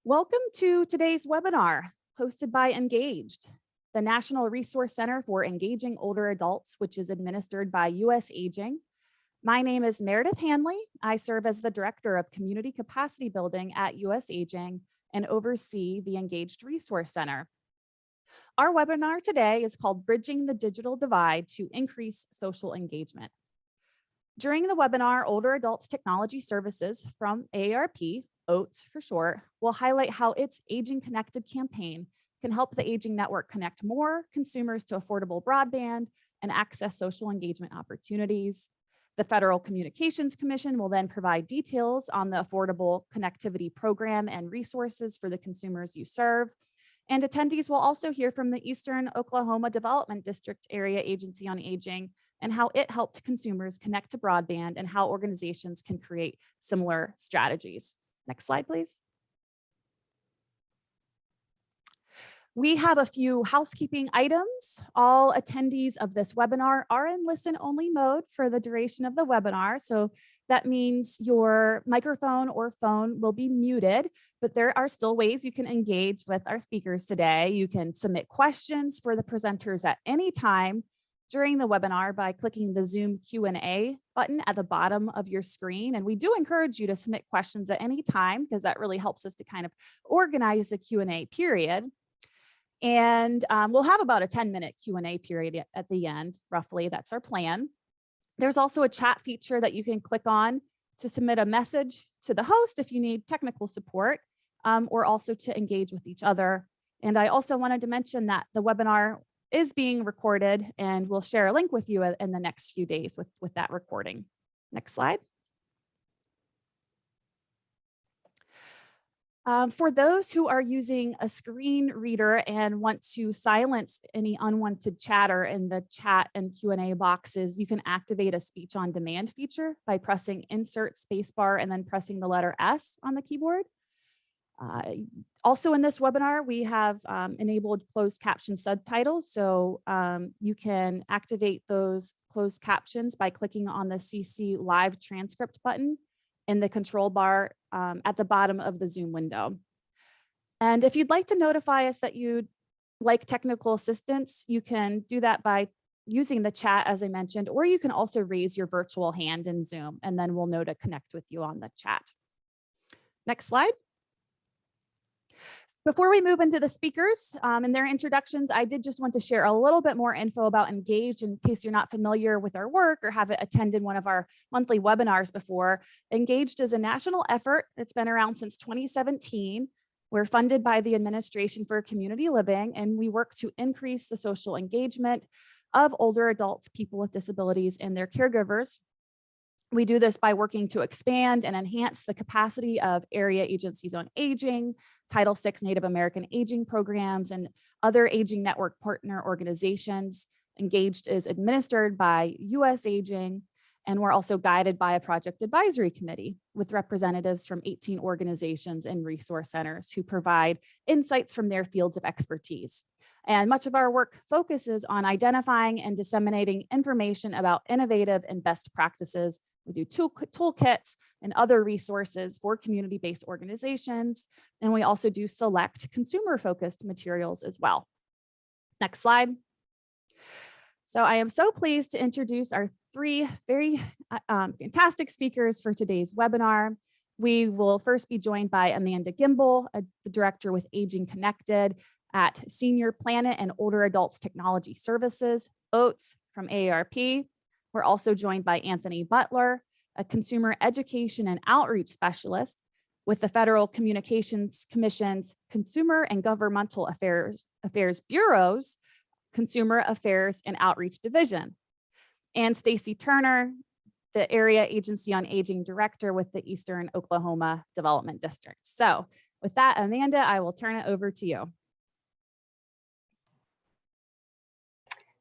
Welcome to today's webinar hosted by Engaged, the National Resource Center for Engaging Older Adults, which is administered by US Aging. My name is Meredith Hanley. I serve as the Director of Community Capacity Building at US Aging and oversee the Engaged Resource Center. Our webinar today is called Bridging the Digital Divide to Increase Social Engagement. During the webinar, Older Adults Technology Services from AARP, OATS for short, will highlight how its Aging Connected campaign can help the Aging Network connect more consumers to affordable broadband and access social engagement opportunities. The Federal Communications Commission will then provide details on the Affordable Connectivity Program and resources for the consumers you serve. And attendees will also hear from the Eastern Oklahoma Development District Area Agency on Aging and how it helped consumers connect to broadband and how organizations can create similar strategies. Next slide, please. We have a few housekeeping items. All attendees of this webinar are in listen-only mode for the duration of the webinar. So that means your microphone or phone will be muted, but there are still ways you can engage with our speakers today. You can submit questions for the presenters at any time during the webinar by clicking the Zoom Q&A button at the bottom of your screen. And we do encourage you to submit questions at any time because that really helps us to kind of organize the Q&A period. And we'll have about a 10-minute Q&A period at the end, roughly. That's our plan. There's also a chat feature that you can click on to submit a message to the host if you need technical support, or also to engage with each other. And I also wanted to mention that the webinar is being recorded, and we'll share a link with you in the next few days with that recording. Next slide. For those who are using a screen reader and want to silence any unwanted chatter in the chat and Q&A boxes, you can activate a speech on demand feature by pressing insert spacebar and then pressing the letter S on the keyboard. Also in this webinar, we have enabled closed caption subtitles. So you can activate those closed captions by clicking on the CC Live Transcript button in the control bar at the bottom of the Zoom window. And if you'd like to notify us that you'd like technical assistance, you can do that by using the chat, as I mentioned, or you can also raise your virtual hand in Zoom, and then we'll know to connect with you on the chat. Next slide. Before we move into the speakers and their introductions, I did just want to share a little bit more info about Engage in case you're not familiar with our work or haven't attended one of our monthly webinars before. Engaged is a national effort. It's been around since 2017. We're funded by the Administration for Community Living, and we work to increase the social engagement of older adults, people with disabilities, and their caregivers. We do this by working to expand and enhance the capacity of area agencies on aging, Title VI Native American aging programs, and other aging network partner organizations. Engaged is administered by US Aging, and we're also guided by a project advisory committee with representatives from 18 organizations and resource centers who provide insights from their fields of expertise. And much of our work focuses on identifying and disseminating information about innovative and best practices. We do toolkits and other resources for community-based organizations, and we also do select consumer-focused materials as well. Next slide. So I am so pleased to introduce our three very fantastic speakers for today's webinar. We will first be joined by Amanda Gimbel, the director with Aging Connected at Senior Planet and Older Adults Technology Services, OATS from AARP. We're also joined by Anthony Butler, a consumer education and outreach specialist with the Federal Communications Commission's Consumer and Governmental Affairs Bureau's Consumer Affairs and Outreach Division, and Stacy Turner, the Area Agency on Aging Director with the Eastern Oklahoma Development District. So with that, Amanda, I will turn it over to you.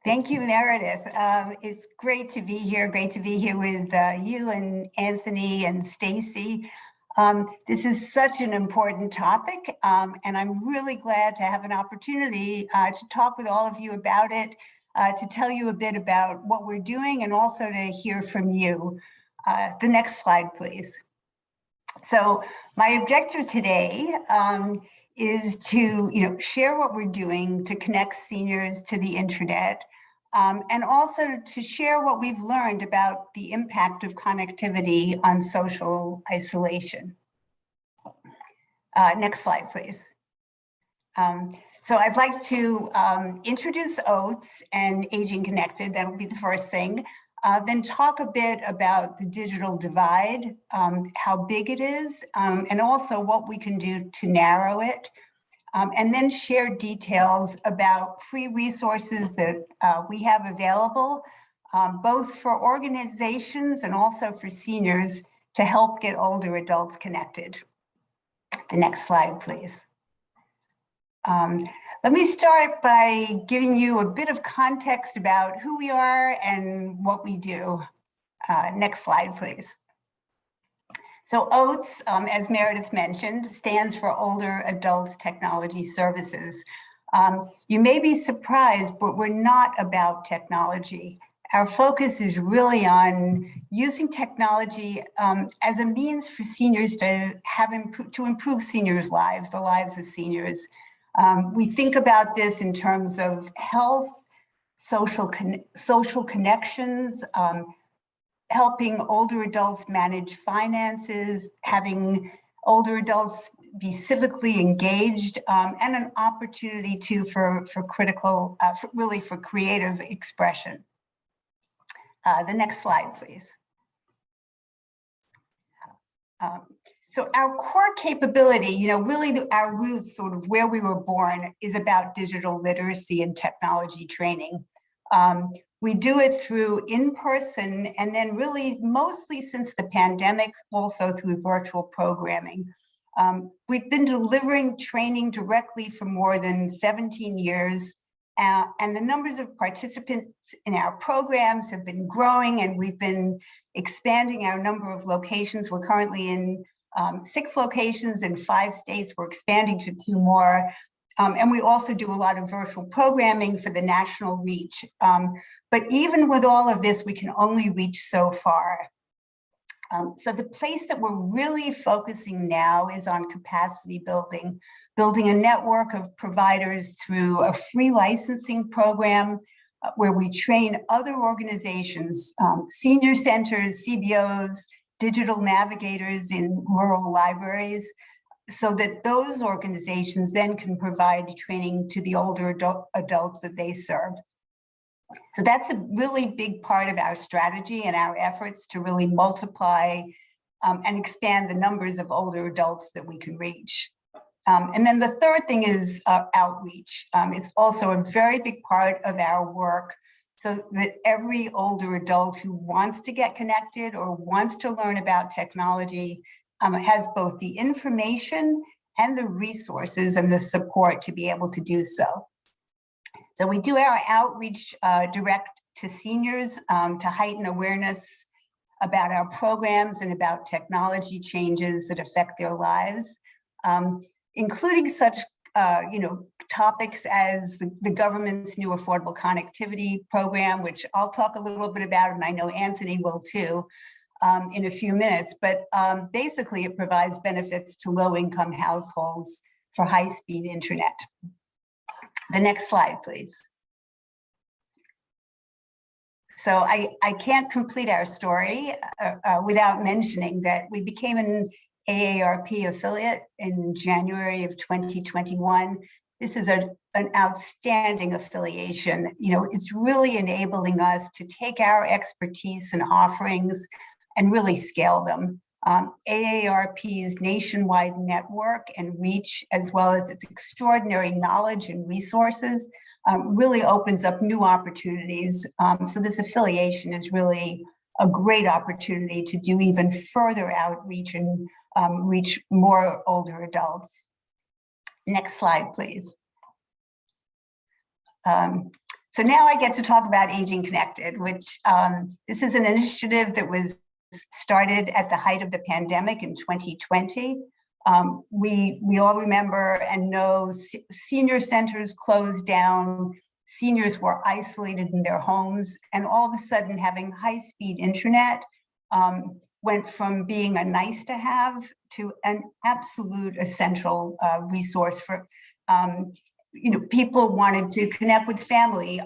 Thank you, Meredith. It's great to be here. Great to be here with you and Anthony and Stacy. This is such an important topic, and I'm really glad to have an opportunity to talk with all of you about it, to tell you a bit about what we're doing and also to hear from you. The next slide, please. So my objective today is to share what we're doing to connect seniors to the internet, and also to share what we've learned about the impact of connectivity on social isolation. Next slide, please. So I'd like to introduce OATS and Aging Connected. That'll be the first thing. Then talk a bit about the digital divide, how big it is, and also what we can do to narrow it. And then share details about free resources that we have available, both for organizations and also for seniors to help get older adults connected. The next slide, please. Let me start by giving you a bit of context about who we are and what we do. Next slide, please. So OATS, as Meredith mentioned, stands for Older Adults Technology Services. You may be surprised, but we're not about technology. Our focus is really on using technology as a means for seniors to improve seniors' lives, the lives of seniors. We think about this in terms of health, social connections, helping older adults manage finances, having older adults be civically engaged, and an opportunity for creative expression. The next slide, please. So our core capability, really our roots, sort of where we were born, is about digital literacy and technology training. We do it through in-person, and then really mostly since the pandemic, also through virtual programming. We've been delivering training directly for more than 17 years, and the numbers of participants in our programs have been growing, and we've been expanding our number of locations. We're currently in 6 locations in 5 states. We're expanding to 2 more. And we also do a lot of virtual programming for the national reach. But even with all of this, we can only reach so far. So the place that we're really focusing now is on capacity building a network of providers through a free licensing program where we train other organizations, senior centers, CBOs, digital navigators in rural libraries, so that those organizations then can provide training to the older adults that they serve. So that's a really big part of our strategy and our efforts to really multiply and expand the numbers of older adults that we can reach. And then the third thing is outreach. It's also a very big part of our work, so that every older adult who wants to get connected or wants to learn about technology has both the information and the resources and the support to be able to do so. So we do our outreach direct to seniors to heighten awareness about our programs and about technology changes that affect their lives, including such topics as the government's new Affordable Connectivity Program, which I'll talk a little bit about, and I know Anthony will too, in a few minutes. But basically, it provides benefits to low-income households for high-speed internet. The next slide, please. So I can't complete our story without mentioning that we became an AARP affiliate in January of 2021. This is an outstanding affiliation. It's really enabling us to take our expertise and offerings and really scale them. AARP's nationwide network and reach, as well as its extraordinary knowledge and resources, really opens up new opportunities. So this affiliation is really a great opportunity to do even further outreach and reach more older adults. Next slide, please. So now I get to talk about Aging Connected, which this is an initiative that was started at the height of the pandemic in 2020. We all remember and know senior centers closed down, seniors were isolated in their homes, and all of a sudden having high-speed internet went from being a nice to have to an absolute essential resource for, people wanted to connect with family,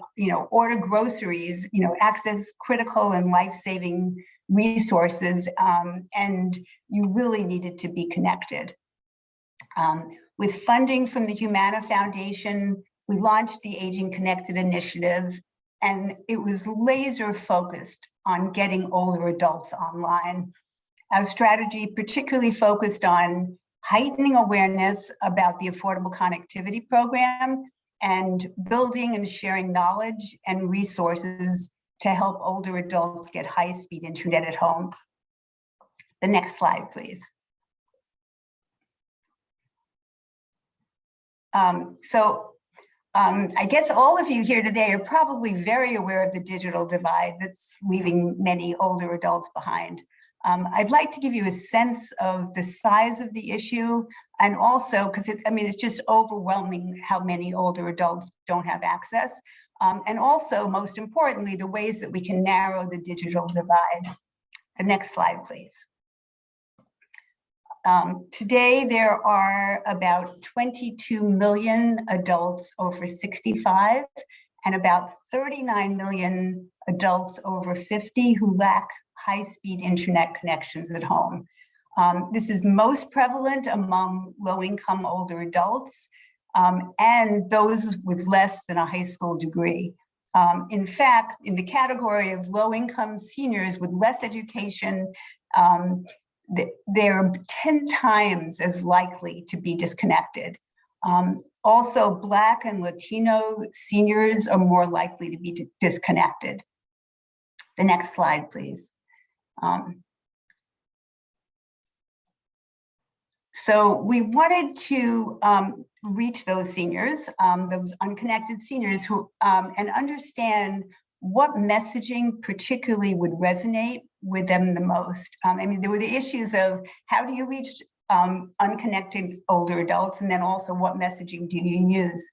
order groceries, access critical and life-saving resources, and you really needed to be connected. With funding from the Humana Foundation, we launched the Aging Connected Initiative, and it was laser focused on getting older adults online. Our strategy particularly focused on heightening awareness about the Affordable Connectivity Program and building and sharing knowledge and resources to help older adults get high-speed internet at home. The next slide, please. I guess all of you here today are probably very aware of the digital divide that's leaving many older adults behind. I'd like to give you a sense of the size of the issue, and also because it's just overwhelming how many older adults don't have access. And also, most importantly, the ways that we can narrow the digital divide. The next slide, please. Today, there are about 22 million adults over 65 and about 39 million adults over 50 who lack high-speed internet connections at home. This is most prevalent among low-income older adults and those with less than a high school degree. In fact, in the category of low-income seniors with less education, they're 10 times as likely to be disconnected. Also, Black and Latino seniors are more likely to be disconnected. The next slide, please. So we wanted to reach those seniors, those unconnected seniors who, and understand what messaging particularly would resonate with them the most. There were the issues of how do you reach unconnected older adults, and then also what messaging do you use?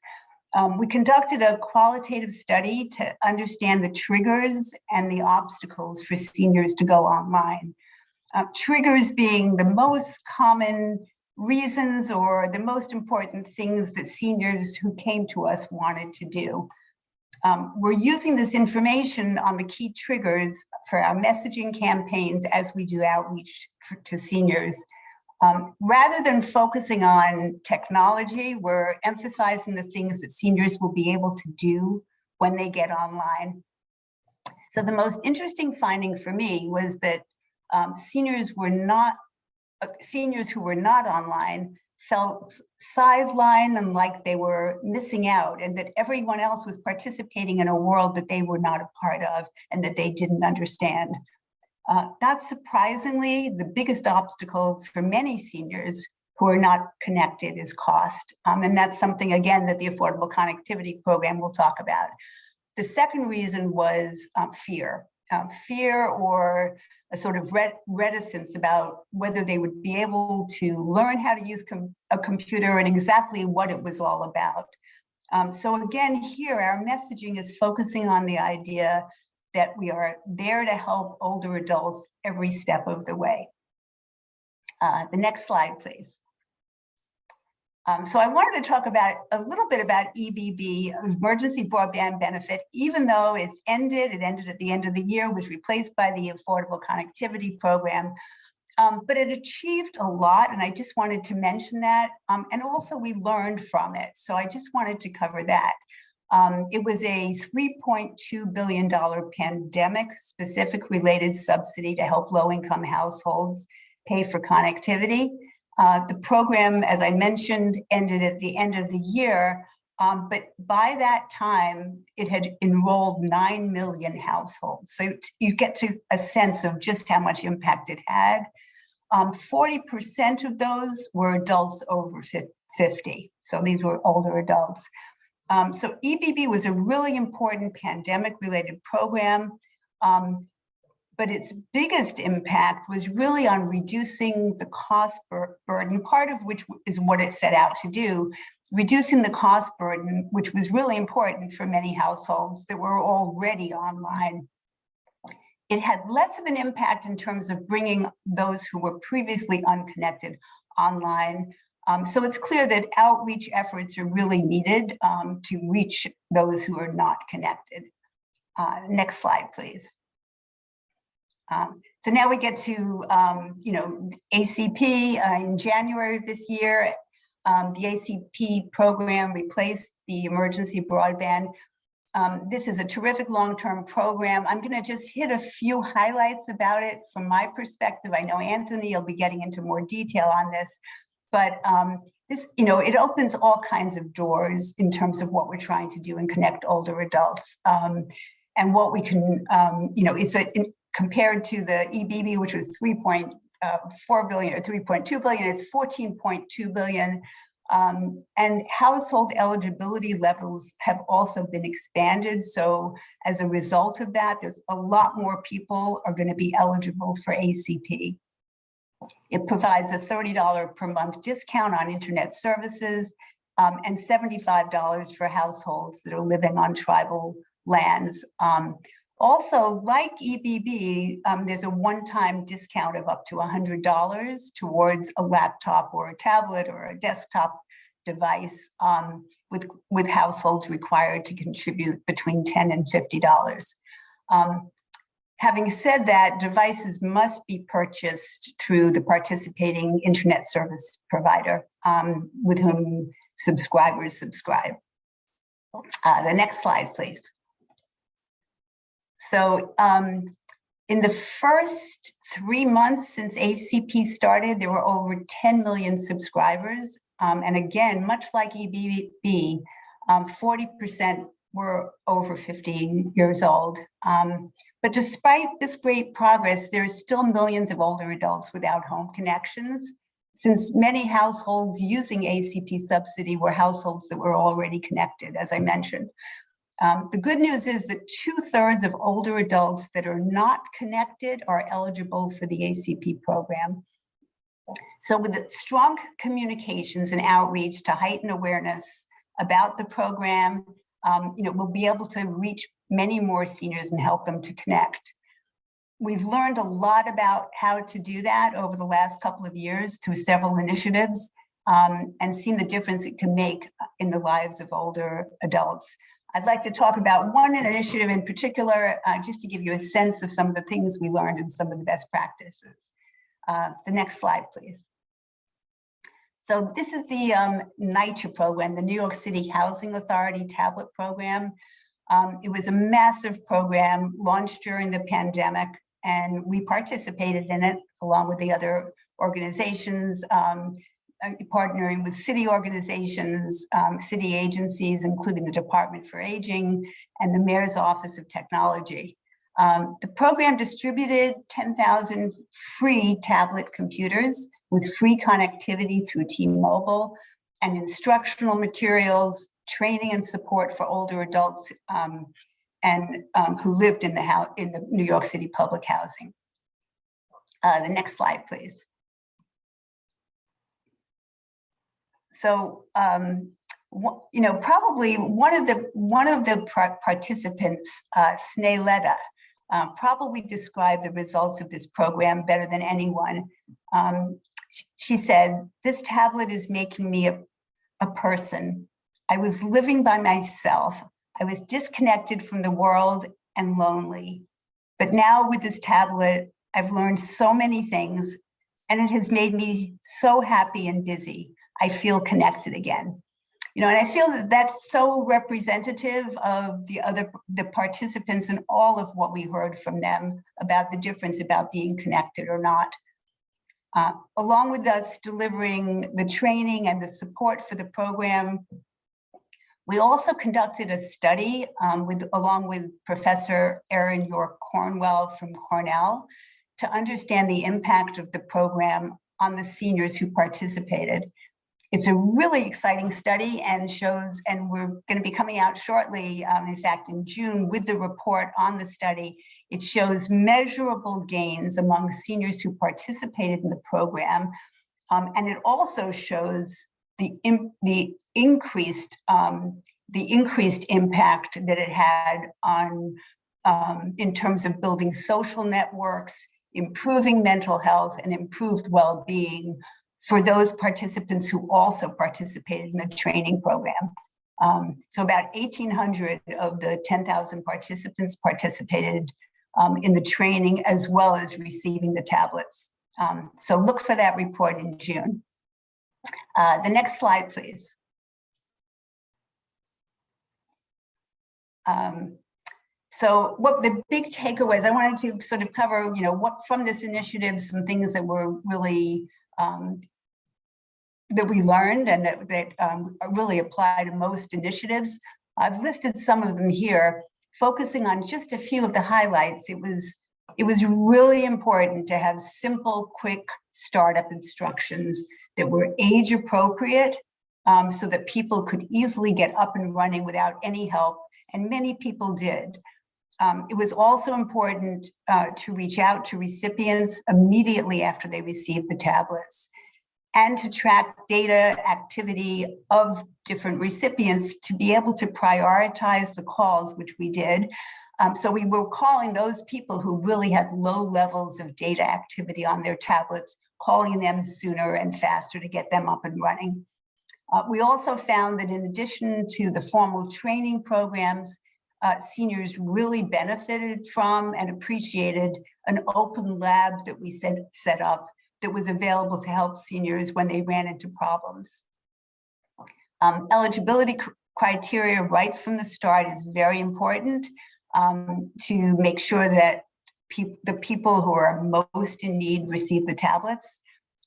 We conducted a qualitative study to understand the triggers and the obstacles for seniors to go online. Triggers being the most common reasons or the most important things that seniors who came to us wanted to do. We're using this information on the key triggers for our messaging campaigns as we do outreach to seniors. Rather than focusing on technology, we're emphasizing the things that seniors will be able to do when they get online. So the most interesting finding for me was that seniors who were not online felt sidelined and like they were missing out, and that everyone else was participating in a world that they were not a part of and that they didn't understand. Not surprisingly, the biggest obstacle for many seniors who are not connected is cost. And that's something, again, that the Affordable Connectivity Program will talk about. The second reason was fear. Fear or a sort of reticence about whether they would be able to learn how to use a computer and exactly what it was all about. So again, here, our messaging is focusing on the idea that we are there to help older adults every step of the way. The next slide, please. So I wanted to talk about a little bit about EBB, Emergency Broadband Benefit. Even though it ended at the end of the year, was replaced by the Affordable Connectivity Program. But it achieved a lot, and I just wanted to mention that. And also we learned from it. So I just wanted to cover that. It was a $3.2 billion pandemic-specific related subsidy to help low-income households pay for connectivity. The program, as I mentioned, ended at the end of the year, but by that time, it had enrolled 9 million households. So you get to a sense of just how much impact it had. 40% of those were adults over 50. So these were older adults. So EBB was a really important pandemic-related program, but its biggest impact was really on reducing the cost burden, part of which is what it set out to do, reducing the cost burden, which was really important for many households that were already online. It had less of an impact in terms of bringing those who were previously unconnected online. So it's clear that outreach efforts are really needed to reach those who are not connected. Next slide, please. So now we get to, ACP in January of this year. The ACP program replaced the emergency broadband. This is a terrific long-term program. I'm going to just hit a few highlights about it from my perspective. I know Anthony will be getting into more detail on this, but this, it opens all kinds of doors in terms of what we're trying to do and connect older adults. And what we can, compared to the EBB, which was 3.4 billion or 3.2 billion, it's 14.2 billion. And household eligibility levels have also been expanded. So as a result of that, there's a lot more people are going to be eligible for ACP. It provides a $30 per month discount on internet services and $75 for households that are living on tribal lands. Also, like EBB, there's a one-time discount of up to $100 towards a laptop or a tablet or a desktop device, with households required to contribute between $10 and $50. Having said that, devices must be purchased through the participating internet service provider with whom subscribers subscribe. The next slide, please. So in the first 3 months since ACP started, there were over 10 million subscribers. And again, much like EBB, 40% were over 15 years old. But despite this great progress, there are still millions of older adults without home connections, since many households using ACP subsidy were households that were already connected, as I mentioned. The good news is that 2/3 of older adults that are not connected are eligible for the ACP program. So with strong communications and outreach to heighten awareness about the program, we'll be able to reach many more seniors and help them to connect. We've learned a lot about how to do that over the last couple of years through several initiatives and seen the difference it can make in the lives of older adults. I'd like to talk about one initiative in particular, just to give you a sense of some of the things we learned and some of the best practices. The next slide, please. So this is the NYCHA program, the New York City Housing Authority tablet program. It was a massive program launched during the pandemic, and we participated in it along with the other organizations, partnering with city organizations, city agencies, including the Department for Aging and the Mayor's Office of Technology. The program distributed 10,000 free tablet computers with free connectivity through T-Mobile and instructional materials, training and support for older adults who lived in the New York City public housing. The next slide, please. So, probably one of the participants, Sneleda, probably described the results of this program better than anyone. She said, "This tablet is making me a person. I was living by myself. I was disconnected from the world and lonely. But now with this tablet, I've learned so many things, and it has made me so happy and busy. I feel connected again." And I feel that that's so representative of the participants and all of what we heard from them about the difference about being connected or not. Along with us delivering the training and the support for the program, we also conducted a study along with Professor Erin York Cornwell from Cornell to understand the impact of the program on the seniors who participated. It's a really exciting study and we're going to be coming out shortly, in fact, in June, with the report on the study. It shows measurable gains among seniors who participated in the program. And it also shows the increased impact that it had on in terms of building social networks, improving mental health, and improved well-being for those participants who also participated in the training program. So about 1,800 of the 10,000 participants participated in the training, as well as receiving the tablets. So look for that report in June. The next slide, please. So what the big takeaways, I wanted to sort of cover, what from this initiative, some things that were really, that we learned and that really apply to most initiatives. I've listed some of them here, focusing on just a few of the highlights. It was really important to have simple, quick startup instructions that were age appropriate, so that people could easily get up and running without any help, and many people did. It was also important to reach out to recipients immediately after they received the tablets, and to track data activity of different recipients to be able to prioritize the calls, which we did. So we were calling those people who really had low levels of data activity on their tablets, calling them sooner and faster to get them up and running. We also found that in addition to the formal training programs, seniors really benefited from and appreciated an open lab that we set up that was available to help seniors when they ran into problems. Eligibility criteria right from the start is very important to make sure that the people who are most in need receive the tablets.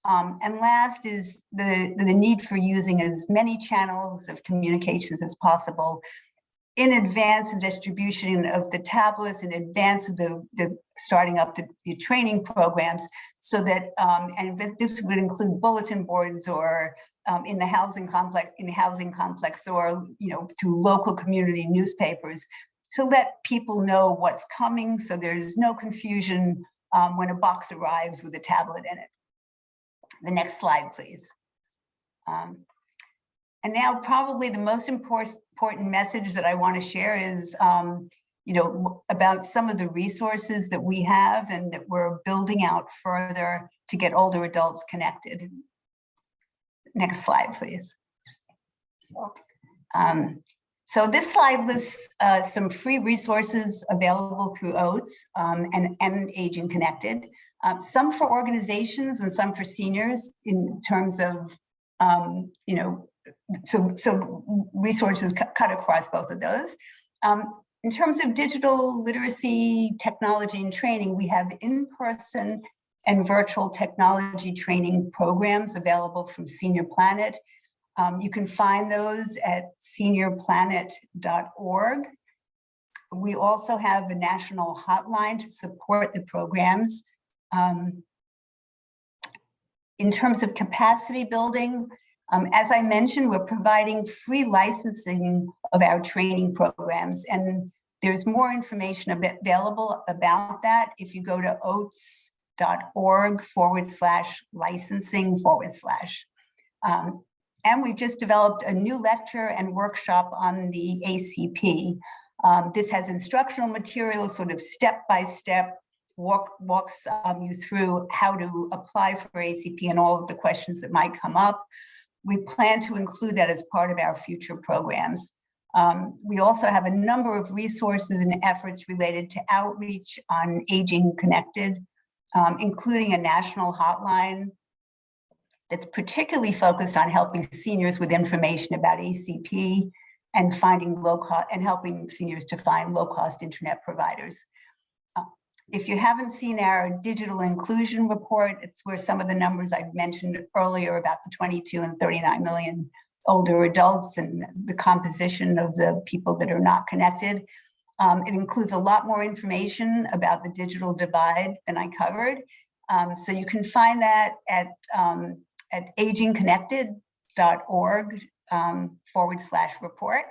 And last is the need for using as many channels of communications as possible in advance of distribution of the tablets, in advance of the starting up the training programs, so that, and this would include bulletin boards or in the housing complex, or through local community newspapers, to let people know what's coming, so there's no confusion when a box arrives with a tablet in it. The next slide, please. And now probably the most important message that I want to share is, about some of the resources that we have and that we're building out further to get older adults connected. Next slide, please. So this slide lists some free resources available through OATS and Aging Connected, some for organizations and some for seniors in terms of, so resources cut across both of those. In terms of digital literacy, technology, and training, we have in-person and virtual technology training programs available from Senior Planet. You can find those at seniorplanet.org. We also have a national hotline to support the programs. In terms of capacity building, as I mentioned, we're providing free licensing of our training programs, and there's more information available about that if you go to oats.org/licensing/. And we've just developed a new lecture and workshop on the ACP. This has instructional materials, sort of step-by-step, walks you through how to apply for ACP and all of the questions that might come up. We plan to include that as part of our future programs. We also have a number of resources and efforts related to outreach on Aging Connected, including a national hotline that's particularly focused on helping seniors with information about ACP and helping seniors to find low-cost internet providers. If you haven't seen our digital inclusion report, it's where some of the numbers I've mentioned earlier about the 22 and 39 million older adults and the composition of the people that are not connected. It includes a lot more information about the digital divide than I covered. So you can find that at agingconnected.org/report.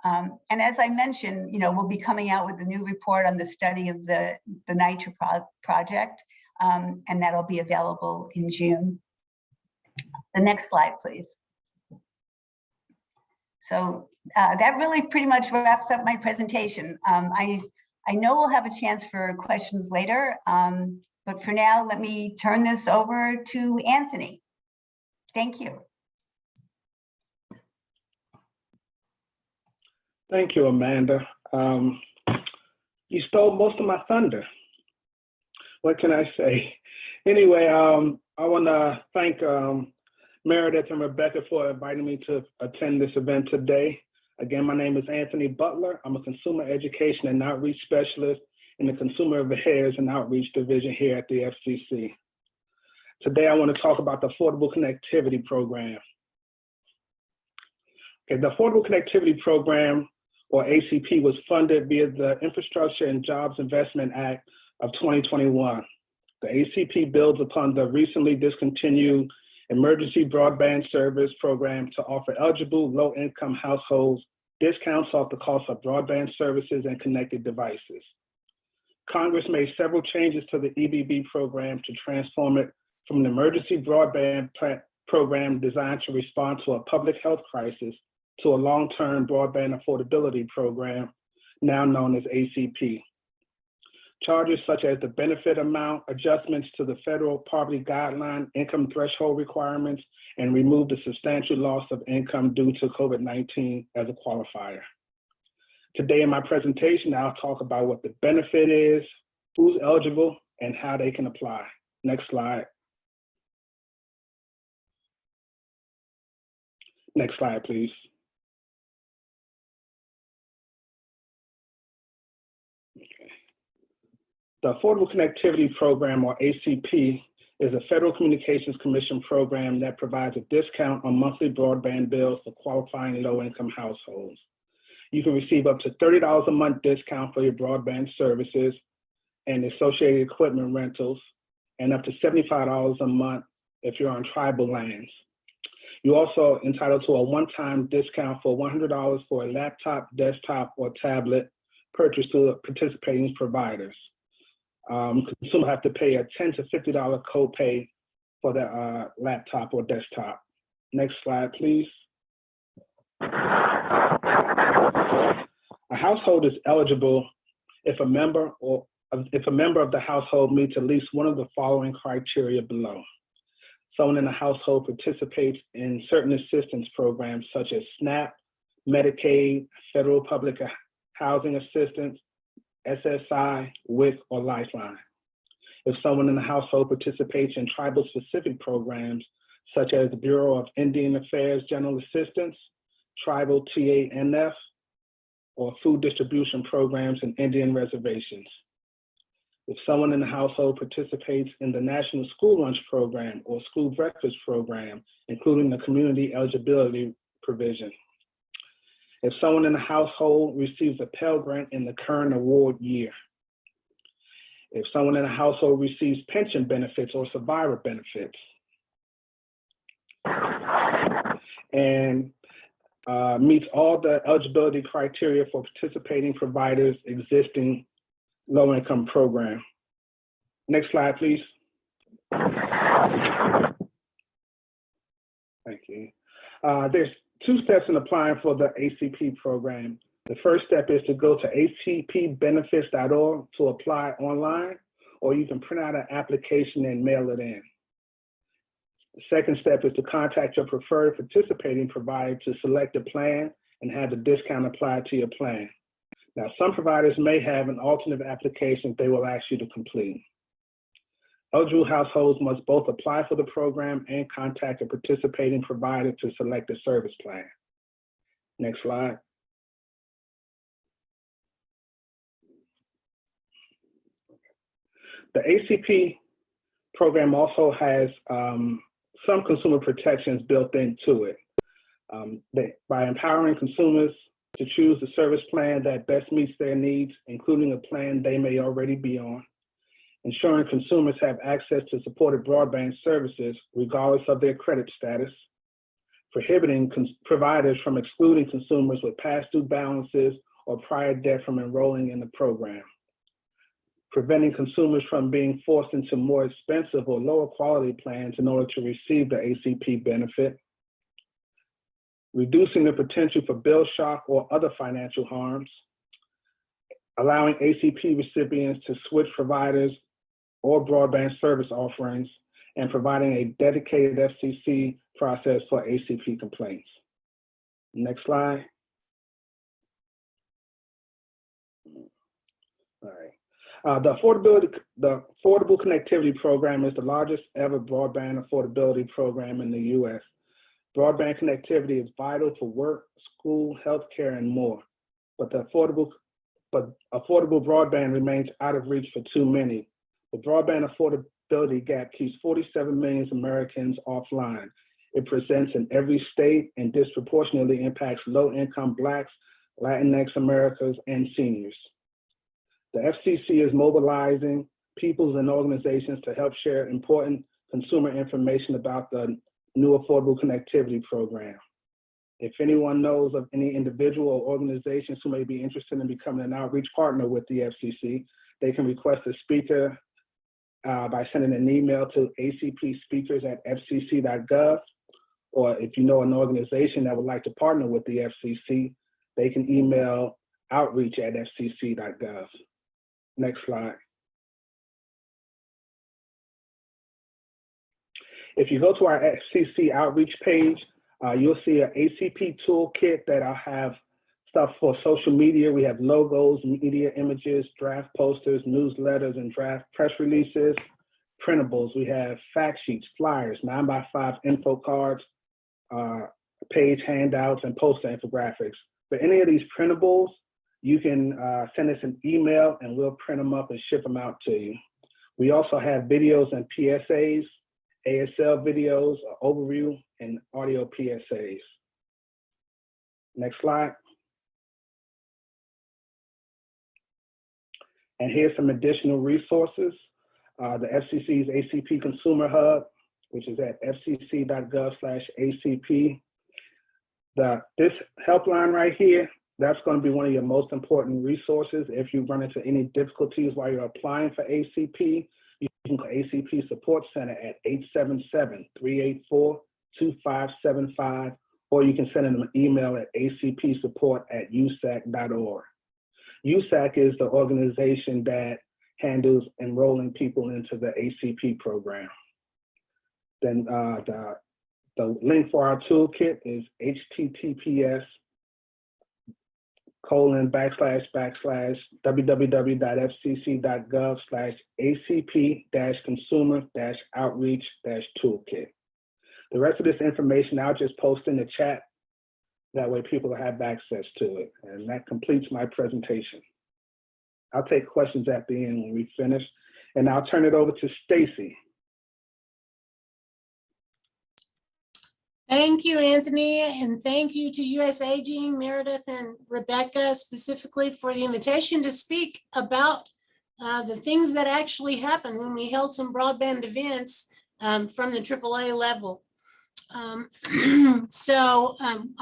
And as I mentioned, we'll be coming out with a new report on the study of the NITRA project, and that'll be available in June. The next slide, please. So that really pretty much wraps up my presentation. I I know we'll have a chance for questions later, but for now, let me turn this over to Anthony. Thank you. Thank you, Amanda. You stole most of my thunder. What can I say? Anyway, I want to thank Meredith and Rebecca for inviting me to attend this event today. Again, my name is Anthony Butler. I'm a consumer education and outreach specialist in the Consumer Affairs and Outreach Division here at the FCC. Today, I want to talk about the Affordable Connectivity Program. Okay, the Affordable Connectivity Program, or ACP, was funded via the Infrastructure and Jobs Investment Act of 2021. The ACP builds upon the recently discontinued Emergency Broadband Service Program to offer eligible low-income households discounts off the cost of broadband services and connected devices. Congress made several changes to the EBB program to transform it from an emergency broadband program designed to respond to a public health crisis to a long-term broadband affordability program, now known as ACP. Charges such as the benefit amount, adjustments to the federal poverty guideline, income threshold requirements, and remove the substantial loss of income due to COVID-19 as a qualifier. Today in my presentation, I'll talk about what the benefit is, who's eligible, and how they can apply. Next slide. Next slide, please. Okay. The Affordable Connectivity Program, or ACP, is a Federal Communications Commission program that provides a discount on monthly broadband bills for qualifying low-income households. You can receive up to $30 a month discount for your broadband services and associated equipment rentals, and up to $75 a month if you're on tribal lands. You're also entitled to a one-time discount for $100 for a laptop, desktop, or tablet purchased through participating providers. Consumers have to pay a $10 to $50 copay for the laptop or desktop. Next slide, please. A household is eligible if a member of the household meets at least one of the following criteria below. Someone in the household participates in certain assistance programs such as SNAP, Medicaid, Federal Public Housing Assistance, SSI, WIC, or Lifeline. If someone in the household participates in tribal-specific programs such as the Bureau of Indian Affairs General Assistance, Tribal TANF, or food distribution programs in Indian reservations. If someone in the household participates in the National School Lunch Program or School Breakfast Program, including the community eligibility provision. If someone in the household receives a Pell Grant in the current award year. If someone in the household receives pension benefits or survivor benefits. And meets all the eligibility criteria for participating providers' existing low-income program. Next slide, please. Thank you. There's 2 steps in applying for the ACP program. The first step is to go to acpbenefits.org to apply online, or you can print out an application and mail it in. The second step is to contact your preferred participating provider to select a plan and have the discount applied to your plan. Now, some providers may have an alternate application they will ask you to complete. Eligible households must both apply for the program and contact a participating provider to select a service plan. Next slide. The ACP program also has some consumer protections built into it. By empowering consumers to choose the service plan that best meets their needs, including a plan they may already be on, ensuring consumers have access to supported broadband services regardless of their credit status, prohibiting providers from excluding consumers with past due balances or prior debt from enrolling in the program, preventing consumers from being forced into more expensive or lower quality plans in order to receive the ACP benefit, reducing the potential for bill shock or other financial harms, allowing ACP recipients to switch providers or broadband service offerings, and providing a dedicated FCC process for ACP complaints. Next slide. All right. The Affordable Connectivity Program is the largest ever broadband affordability program in the U.S. Broadband connectivity is vital for work, school, healthcare, and more. But affordable broadband remains out of reach for too many. The broadband affordability gap keeps 47 million Americans offline. It presents in every state and disproportionately impacts low-income Blacks, Latinx Americans, and seniors. The FCC is mobilizing peoples and organizations to help share important consumer information about the new Affordable Connectivity Program. If anyone knows of any individual or organizations who may be interested in becoming an outreach partner with the FCC, they can request a speaker by sending an email to acpspeakers@fcc.gov, or if you know an organization that would like to partner with the FCC, they can email outreach@fcc.gov. Next slide. If you go to our FCC outreach page, you'll see an ACP toolkit that I'll have stuff for social media. We have logos, media images, draft posters, newsletters, and draft press releases, printables. We have fact sheets, flyers, 9x5 info cards, page handouts, and poster infographics. For any of these printables, you can send us an email and we'll print them up and ship them out to you. We also have videos and PSAs, ASL videos, overview, and audio PSAs. Next slide. And here's some additional resources. The FCC's ACP Consumer Hub, which is at fcc.gov/ACP. This helpline right here, that's going to be one of your most important resources. If you run into any difficulties while you're applying for ACP, you can call ACP Support Center at 877-384-2575, or you can send them an email at acpsupport@usac.org. USAC is the organization that handles enrolling people into the ACP program. Then the link for our toolkit is https://www.fcc.gov/acp-consumer-outreach-toolkit. The rest of this information I'll just post in the chat. That way people have access to it. And that completes my presentation. I'll take questions at the end when we finish. And I'll turn it over to Stacy. Thank you, Anthony, and thank you to USAG, Meredith, and Rebecca specifically for the invitation to speak about the things that actually happened when we held some broadband events from the AAA level. I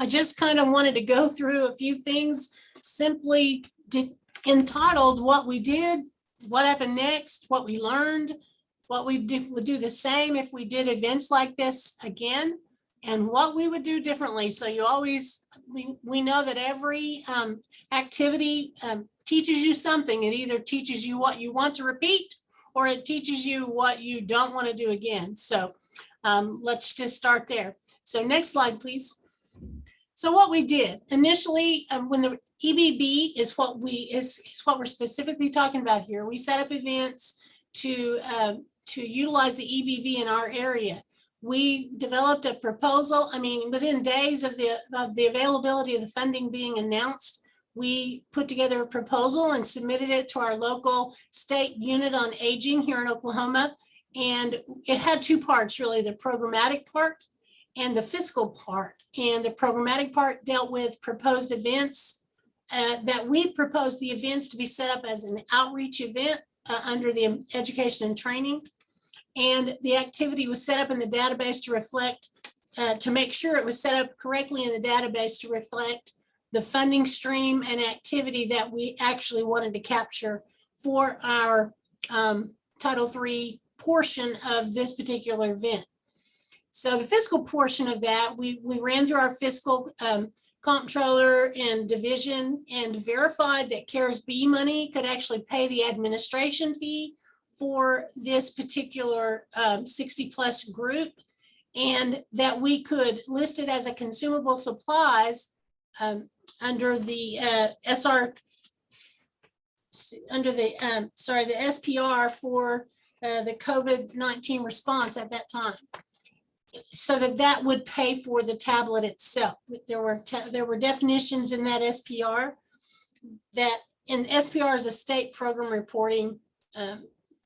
just kind of wanted to go through a few things simply entitled what we did, what happened next, what we learned, what we would do the same if we did events like this again, and what we would do differently. So you always, we know that every activity teaches you something. It either teaches you what you want to repeat or it teaches you what you don't want to do again. So let's just start there. So next slide, please. So what we did initially, when the EBB is what we're specifically talking about here, we set up events to utilize the EBB in our area. We developed a proposal. I mean, within days of the availability of the funding being announced, we put together a proposal and submitted it to our local state unit on aging here in Oklahoma. And it had two parts, really, the programmatic part and the fiscal part. And the programmatic part dealt with proposed events that we proposed the events to be set up as an outreach event under the education and training. And the activity was set up in the database to reflect, to make sure it was set up correctly in the database to reflect the funding stream and activity that we actually wanted to capture for our Title III portion of this particular event. So the fiscal portion of that, we ran through our fiscal comptroller and division and verified that CARES B money could actually pay the administration fee for this particular 60+ group, and that we could list it as a consumable supplies under the the SPR for the COVID-19 response at that time, so that would pay for the tablet itself. There were definitions in that SPR and SPR is a state program reporting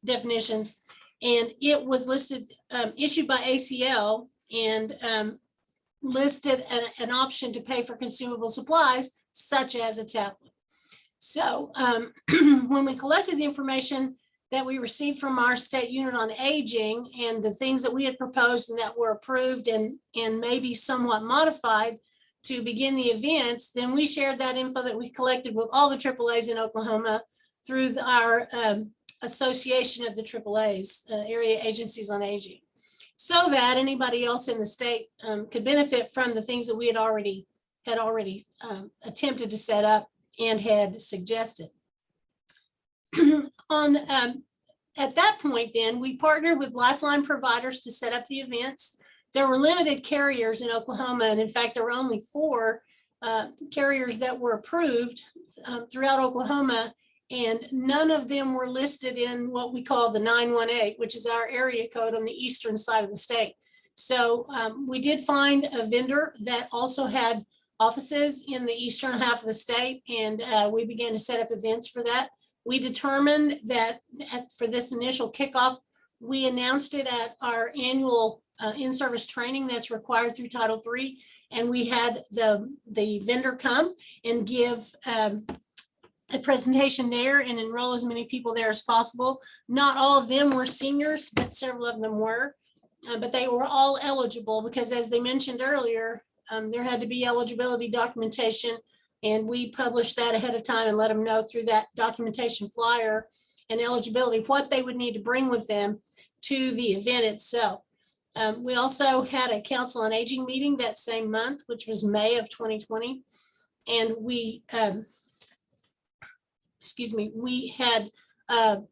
definitions, and it was listed, issued by ACL, and listed an option to pay for consumable supplies such as a tablet. So when we collected the information that we received from our state unit on aging and the things that we had proposed and that were approved and maybe somewhat modified to begin the events, then we shared that info that we collected with all the AAAs in Oklahoma through our association of the AAAs, Area Agencies on Aging, so that anybody else in the state could benefit from the things that we had already attempted to set up and had suggested. At that point, then we partnered with Lifeline providers to set up the events. There were limited carriers in Oklahoma, and in fact, there were only 4 carriers that were approved throughout Oklahoma, and none of them were listed in what we call the 918, which is our area code on the eastern side of the state. So we did find a vendor that also had offices in the eastern half of the state, and we began to set up events for that. We determined that for this initial kickoff, we announced it at our annual in-service training that's required through Title III, and we had the vendor come and give a presentation there and enroll as many people there as possible. Not all of them were seniors, but several of them were, but they were all eligible because, as they mentioned earlier, there had to be eligibility documentation, and we published that ahead of time and let them know through that documentation flyer and eligibility what they would need to bring with them to the event itself. We also had a Council on Aging meeting that same month, which was May of 2020, and we had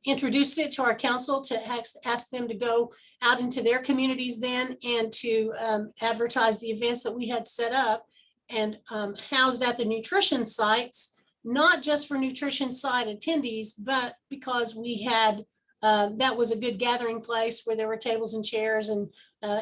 introduced it to our council to ask them to go out into their communities then and to advertise the events that we had set up and housed at the nutrition sites, not just for nutrition site attendees, but because we had, that was a good gathering place where there were tables and chairs and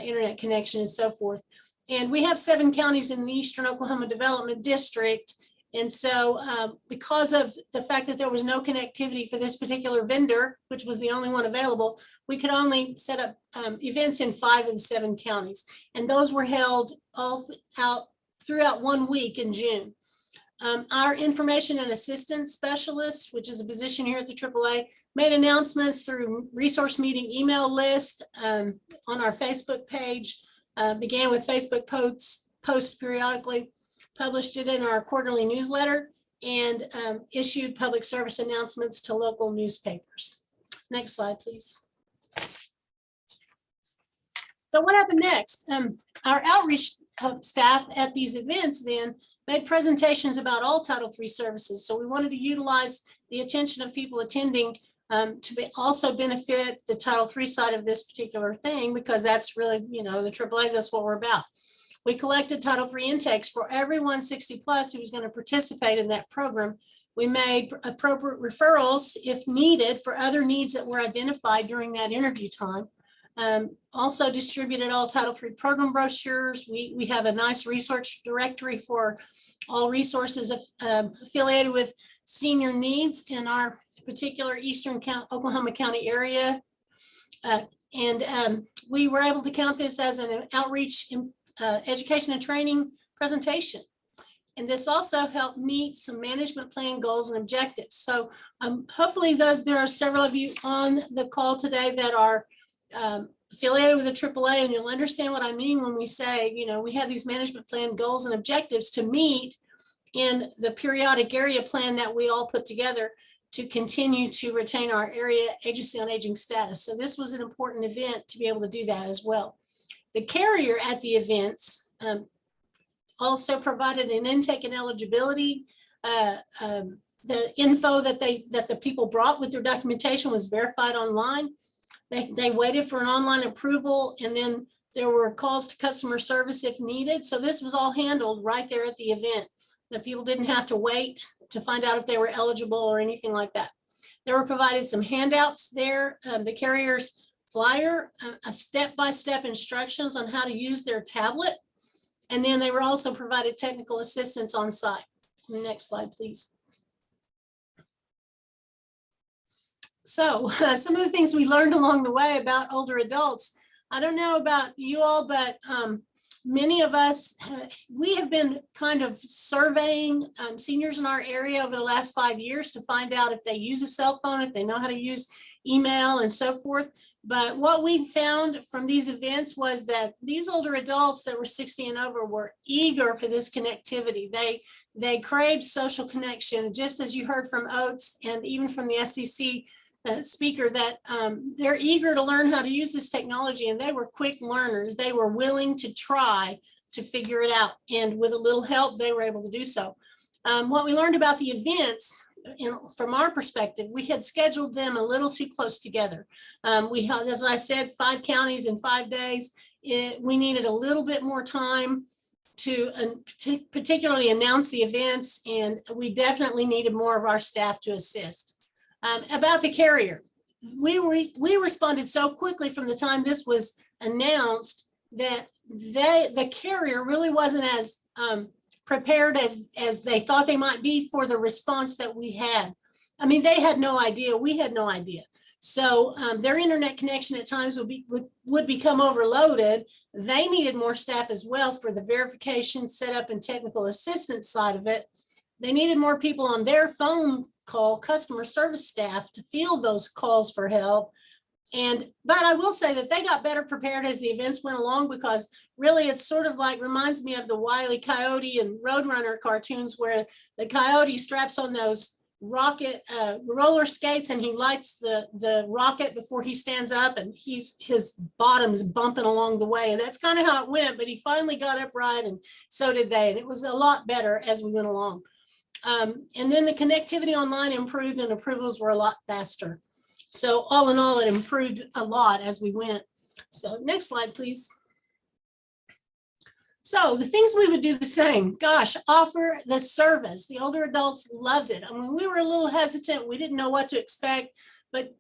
internet connection and so forth. And we have 7 counties in the Eastern Oklahoma Development District. And so because of the fact that there was no connectivity for this particular vendor, which was the only one available, we could only set up events in 5 of the 7 counties. And those were held all throughout 1 week in June. Our information and assistance specialist, which is a position here at the AAA, made announcements through resource meeting email list on our Facebook page, began with Facebook posts periodically, published it in our quarterly newsletter, and issued public service announcements to local newspapers. Next slide, please. So what happened next? Our outreach staff at these events then made presentations about all Title III services. So we wanted to utilize the attention of people attending to also benefit the Title III side of this particular thing, because that's really, the AAAs, that's what we're about. We collected Title III intakes for everyone 60+ who was going to participate in that program. We made appropriate referrals if needed for other needs that were identified during that interview time. Also distributed all Title III program brochures. We have a nice resource directory for all resources affiliated with senior needs in our particular Eastern Oklahoma County area. We were able to count this as an outreach education and training presentation. And this also helped meet some management plan goals and objectives. So hopefully there are several of you on the call today that are affiliated with the AAA, and you'll understand what I mean when we say, we have these management plan goals and objectives to meet in the periodic area plan that we all put together to continue to retain our area agency on aging status. So this was an important event to be able to do that as well. The carrier at the events also provided an intake and eligibility. The info that the people brought with their documentation was verified online. They waited for an online approval, and then there were calls to customer service if needed. So this was all handled right there at the event. The people didn't have to wait to find out if they were eligible or anything like that. There were provided some handouts there. The carrier's flyer, a step-by-step instructions on how to use their tablet. And then they were also provided technical assistance on site. Next slide, please. So some of the things we learned along the way about older adults, I don't know about you all, but many of us, we have been kind of surveying seniors in our area over the last 5 years to find out if they use a cell phone, if they know how to use email and so forth. But what we found from these events was that these older adults that were 60 and over were eager for this connectivity. They craved social connection, just as you heard from Oates and even from the SEC speaker, that they're eager to learn how to use this technology, and they were quick learners. They were willing to try to figure it out, and with a little help, they were able to do so. What we learned about the events, from our perspective, we had scheduled them a little too close together. We had, as I said, 5 counties in 5 days. We needed a little bit more time to particularly announce the events, and we definitely needed more of our staff to assist. About the carrier, we responded so quickly from the time this was announced that the carrier really wasn't as prepared as they thought they might be for the response that we had. I mean, they had no idea, we had no idea. So their internet connection at times would become overloaded. They needed more staff as well for the verification, setup, and technical assistance side of it. They needed more people on their phone call customer service staff to field those calls for help. But I will say that they got better prepared as the events went along, because really it's sort of like, reminds me of the Wile E. Coyote and Roadrunner cartoons, where the coyote straps on those rocket roller skates and he lights the rocket before he stands up, and his bottom's bumping along the way. And that's kind of how it went, but he finally got upright, and so did they. And it was a lot better as we went along. And then the connectivity online improved, and approvals were a lot faster. So all in all, it improved a lot as we went. So next slide, please. So the things we would do the same, gosh, offer the service. The older adults loved it. I mean, we were a little hesitant. We didn't know what to expect, but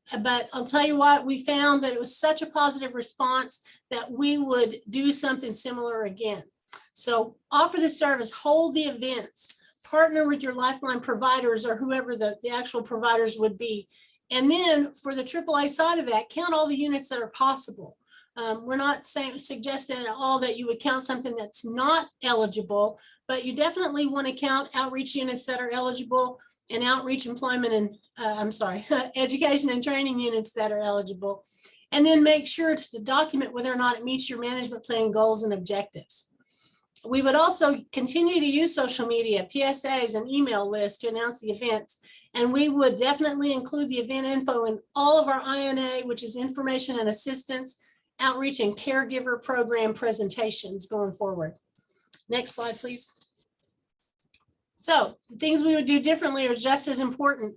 I'll tell you what, we found that it was such a positive response that we would do something similar again. So offer the service, hold the events, partner with your Lifeline providers or whoever the actual providers would be. And then for the AAA side of that, count all the units that are possible. We're not suggesting at all that you would count something that's not eligible, but you definitely want to count outreach units that are eligible and outreach employment and education and training units that are eligible. And then make sure to document whether or not it meets your management plan goals and objectives. We would also continue to use social media, PSAs, and email lists to announce the events. And we would definitely include the event info in all of our INA, which is information and assistance, outreach, and caregiver program presentations going forward. Next slide, please. So the things we would do differently are just as important.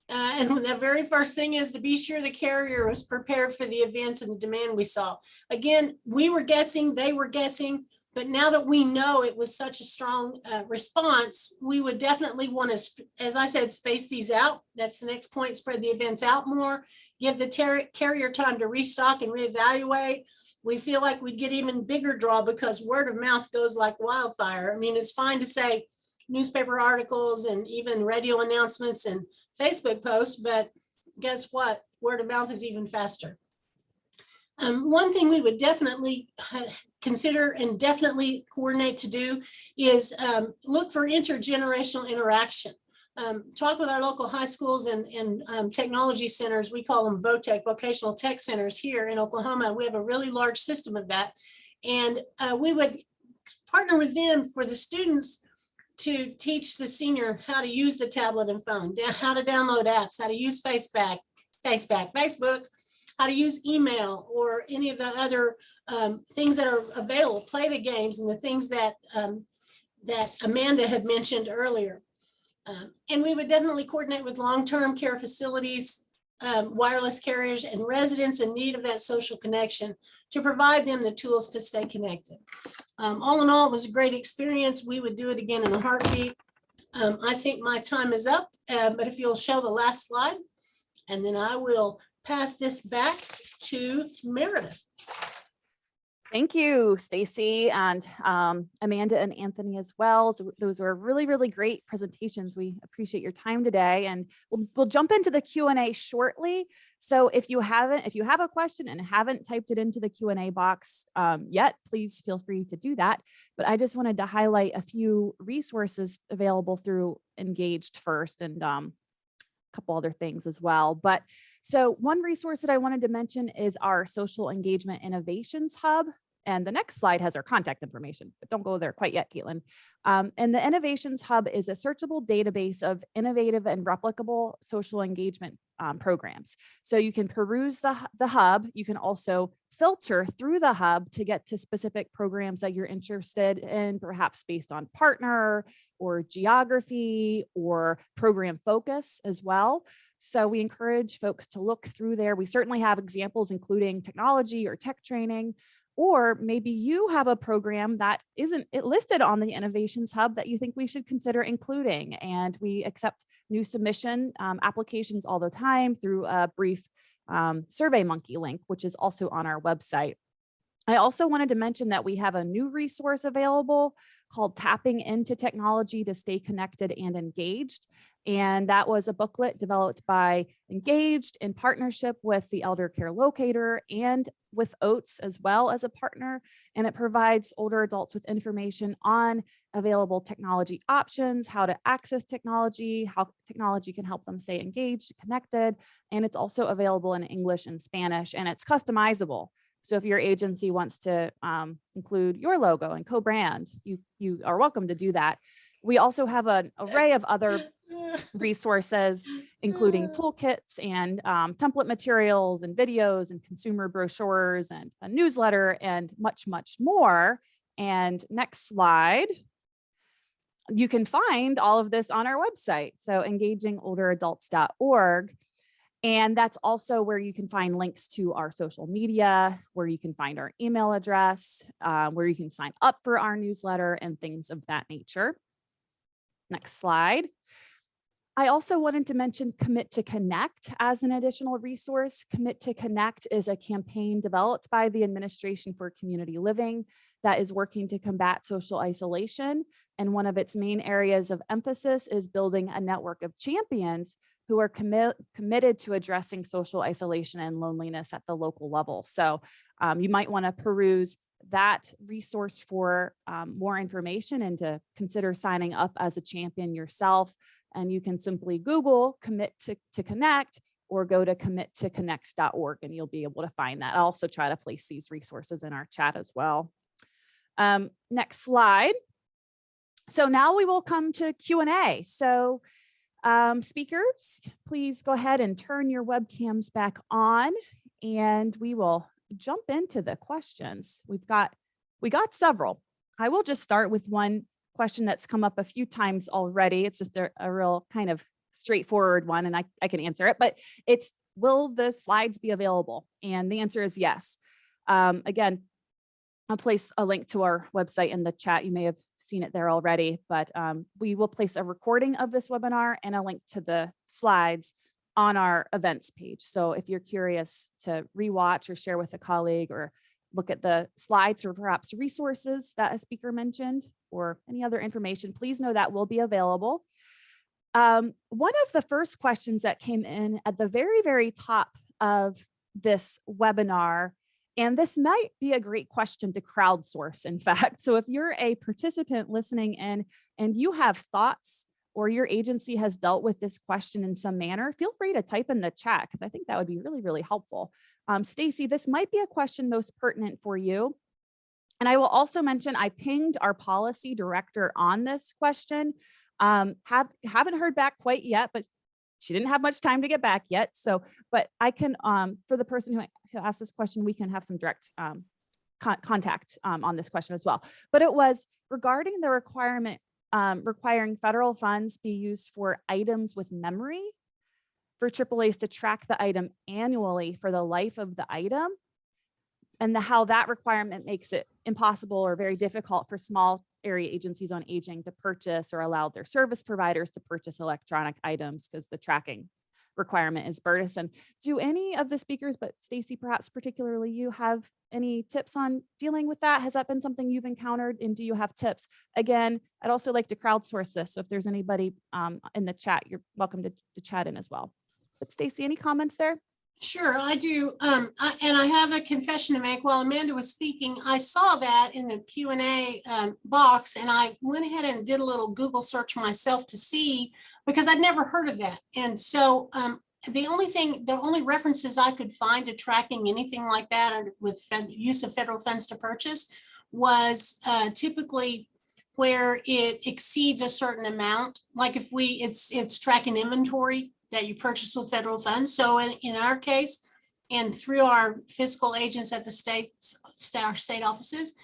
And the very first thing is to be sure the carrier was prepared for the events and the demand we saw. Again, we were guessing, they were guessing, but now that we know it was such a strong response, we would definitely want to, as I said, space these out. That's the next point, spread the events out more, give the carrier time to restock and reevaluate. We feel like we'd get even bigger draw because word of mouth goes like wildfire. I mean, it's fine to say newspaper articles and even radio announcements and Facebook posts, but guess what? Word of mouth is even faster. One thing we would definitely consider and definitely coordinate to do is look for intergenerational interaction. Talk with our local high schools and technology centers. We call them VOTEC, vocational tech centers here in Oklahoma. We have a really large system of that. And we would partner with them for the students to teach the senior how to use the tablet and phone, how to download apps, how to use Facebook, how to use email or any of the other things that are available, play the games and the things that that Amanda had mentioned earlier. And we would definitely coordinate with long-term care facilities, wireless carriers, and residents in need of that social connection to provide them the tools to stay connected. All in all, it was a great experience. We would do it again in a heartbeat. I think my time is up, but if you'll show the last slide, and then I will pass this back to Meredith. Thank you, Stacy, and Amanda and Anthony as well. So those were really, really great presentations. We appreciate your time today, and we'll jump into the Q&A shortly. So if you have a question and haven't typed it into the Q&A box yet, please feel free to do that. But I just wanted to highlight a few resources available through Engaged first, and a couple other things as well. But so one resource that I wanted to mention is our Social Engagement Innovations Hub. And the next slide has our contact information, but don't go there quite yet, Caitlin. And the Innovations Hub is a searchable database of innovative and replicable social engagement programs. So you can peruse the hub. You can also filter through the hub to get to specific programs that you're interested in, perhaps based on partner or geography or program focus as well. So we encourage folks to look through there. We certainly have examples, including technology or tech training, or maybe you have a program that isn't listed on the Innovations Hub that you think we should consider including. And we accept new submission applications all the time through a brief SurveyMonkey link, which is also on our website. I also wanted to mention that we have a new resource available called Tapping into Technology to Stay Connected and Engaged. And that was a booklet developed by Engaged in partnership with the Elder Care Locator and with Oates as well as a partner. And it provides older adults with information on available technology options, how to access technology, how technology can help them stay engaged, connected. And it's also available in English and Spanish, and it's customizable. So if your agency wants to include your logo and co-brand, you are welcome to do that. We also have an array of other resources, including toolkits and template materials and videos and consumer brochures and a newsletter and much, much more. And next slide. You can find all of this on our website, so engagingolderadults.org. And that's also where you can find links to our social media, where you can find our email address, where you can sign up for our newsletter and things of that nature. Next slide. I also wanted to mention Commit to Connect as an additional resource. Commit to Connect is a campaign developed by the Administration for Community Living that is working to combat social isolation. And one of its main areas of emphasis is building a network of champions who are committed to addressing social isolation and loneliness at the local level. So you might want to peruse that resource for more information and to consider signing up as a champion yourself. And you can simply Google Commit to Connect or go to committoconnect.org and you'll be able to find that. I'll also try to place these resources in our chat as well. Next slide. So now we will come to Q&A. So speakers, please go ahead and turn your webcams back on and we will jump into the questions. We got several. I will just start with one question that's come up a few times already. It's just a real kind of straightforward one and I can answer it, but it's, will the slides be available? And the answer is yes. Again, I'll place a link to our website in the chat. You may have seen it there already, but we will place a recording of this webinar and a link to the slides on our events page. So if you're curious to rewatch or share with a colleague or look at the slides or perhaps resources that a speaker mentioned or any other information, please know that will be available. One of the first questions that came in at the very, very top of this webinar, and this might be a great question to crowdsource, in fact. So if you're a participant listening in and you have thoughts or your agency has dealt with this question in some manner, feel free to type in the chat because I think that would be really, really helpful. Stacy, this might be a question most pertinent for you. And I will also mention I pinged our policy director on this question. Haven't heard back quite yet, but she didn't have much time to get back yet. So, but I can, for the person who asked this question, we can have some direct contact on this question as well. But it was regarding the requirement requiring federal funds be used for items with memory for AAAs to track the item annually for the life of the item, and how that requirement makes it impossible or very difficult for small area agencies on aging to purchase or allow their service providers to purchase electronic items because the tracking requirement is burdensome. Do any of the speakers, but Stacy, perhaps particularly you, have any tips on dealing with that? Has that been something you've encountered, and do you have tips? Again, I'd also like to crowdsource this, so if there's anybody in the chat, you're welcome to chat in as well. But Stacy, any comments there? Sure, I do. And I have a confession to make. While Amanda was speaking, I saw that in the Q&A box, and I went ahead and did a little Google search myself to see, because I'd never heard of that. And so the only references I could find to tracking anything like that with use of federal funds to purchase was typically where it exceeds a certain amount. Like if it's tracking inventory that you purchase with federal funds. So in our case, and through our fiscal agents at the state offices,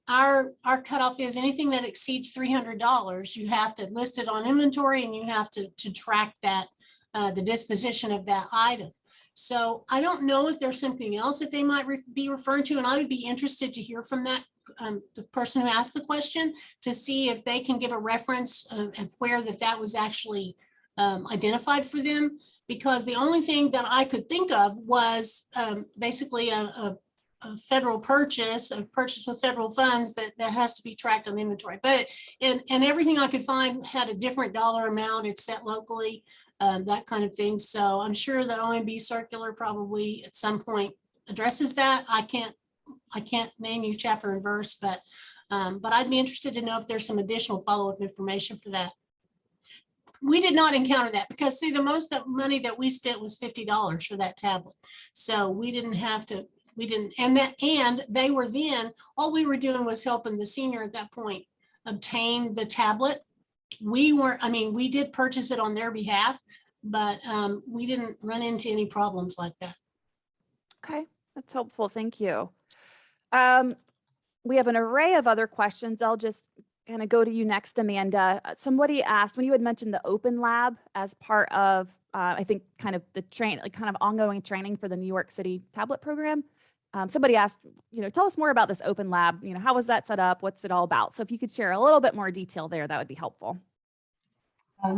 our cutoff is anything that exceeds $300, you have to list it on inventory, and you have to track that, the disposition of that item. So I don't know if there's something else that they might be referring to, and I would be interested to hear from that the person who asked the question, to see if they can give a reference of where that was actually identified for them, because the only thing that I could think of was basically a federal purchase, a purchase with federal funds that has to be tracked on inventory. But and everything I could find had a different dollar amount. It's set locally, that kind of thing. So I'm sure the OMB circular probably at some point addresses that. I can't name you chapter and verse, but I'd be interested to know if there's some additional follow-up information for that. We did not encounter that, because see, the most money that we spent was $50 for that tablet. So we didn't have to, and they were then, all we were doing was helping the senior at that point obtain the tablet. We weren't, we did purchase it on their behalf, but we didn't run into any problems like that. Okay, that's helpful. Thank you. We have an array of other questions. I'll just kind of go to you next, Amanda. Somebody asked, when you had mentioned the Open Lab as part of, I think, kind of the ongoing training for the New York City tablet program. Somebody asked, tell us more about this Open Lab. How was that set up? What's it all about? So if you could share a little bit more detail there, that would be helpful.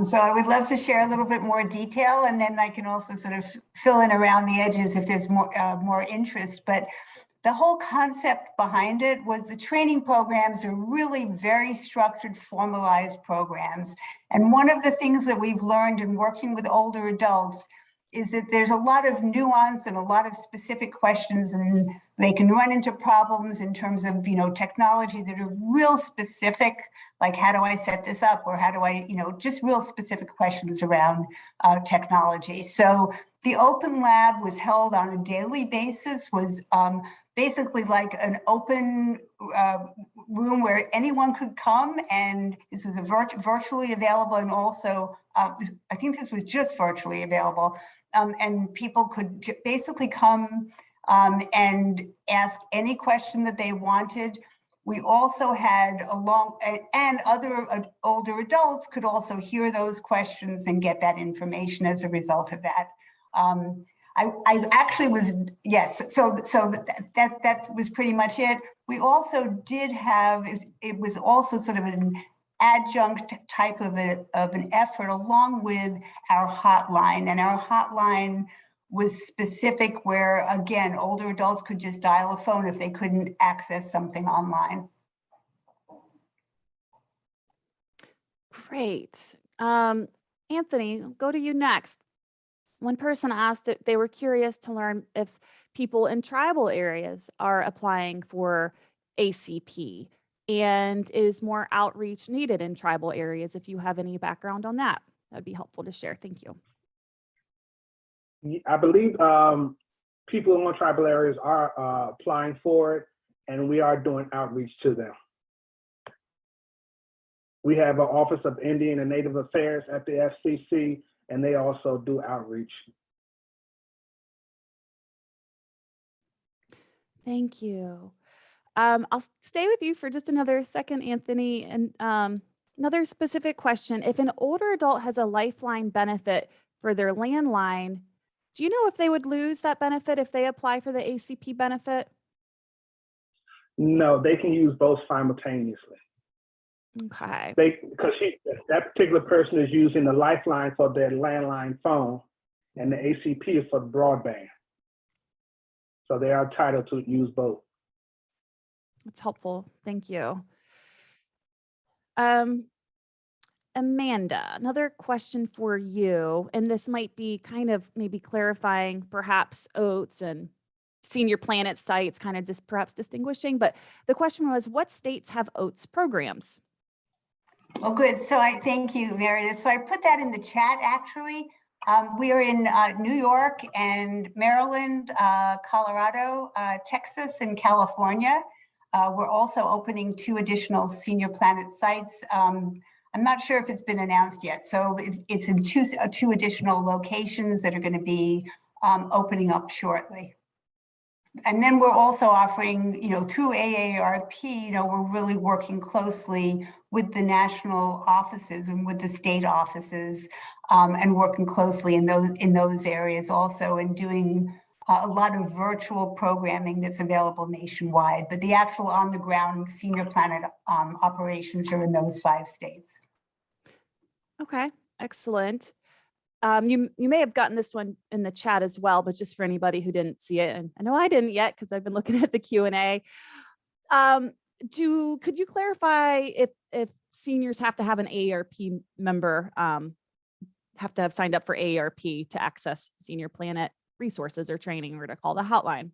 So I would love to share a little bit more detail, and then I can also sort of fill in around the edges if there's more interest. But the whole concept behind it was the training programs are really very structured, formalized programs. And one of the things that we've learned in working with older adults is that there's a lot of nuance and a lot of specific questions, and they can run into problems in terms of, technology that are real specific, like how do I set this up, or how do I, just real specific questions around technology. So the Open Lab was held on a daily basis, was basically like an open room where anyone could come, and this was virtually available, and also I think this was just virtually available, and people could basically come and ask any question that they wanted. We also had and other older adults could also hear those questions and get that information as a result of that. I actually was, yes, so that was pretty much it. We also did have, it was also sort of an adjunct type of an effort along with our hotline, and our hotline was specific where, again, older adults could just dial a phone if they couldn't access something online. Great. Anthony, I'll go to you next. One person asked if they were curious to learn if people in tribal areas are applying for ACP, and is more outreach needed in tribal areas. If you have any background on that, that'd be helpful to share. Thank you. I believe people in tribal areas are applying for it, and we are doing outreach to them. We have an Office of Indian and Native Affairs at the FCC, and they also do outreach. Thank you. I'll stay with you for just another second, Anthony, and another specific question. If an older adult has a lifeline benefit for their landline, do you know if they would lose that benefit if they apply for the ACP benefit? No, they can use both simultaneously. Okay. Because that particular person is using the lifeline for their landline phone, and the ACP is for broadband. So they are entitled to use both. That's helpful. Thank you. Amanda, another question for you, and this might be kind of maybe clarifying perhaps OATS and Senior Planet sites, kind of just perhaps distinguishing, but the question was, what states have OATS programs? Well, good. So I thank you, Meredith. So I put that in the chat, actually. We are in New York and Maryland, Colorado, Texas, and California. We're also opening 2 additional Senior Planet sites. I'm not sure if it's been announced yet. So it's in two additional locations that are going to be opening up shortly. And then we're also offering, through AARP, we're really working closely with the national offices and with the state offices, and working closely in those areas also, and doing a lot of virtual programming that's available nationwide. But the actual on-the-ground Senior Planet operations are in those 5 states. Okay, excellent. You may have gotten this one in the chat as well, but just for anybody who didn't see it, and I know I didn't yet because I've been looking at the Q&A. Could you clarify if seniors have to have an AARP member, have to have signed up for AARP to access Senior Planet resources or training, or to call the hotline?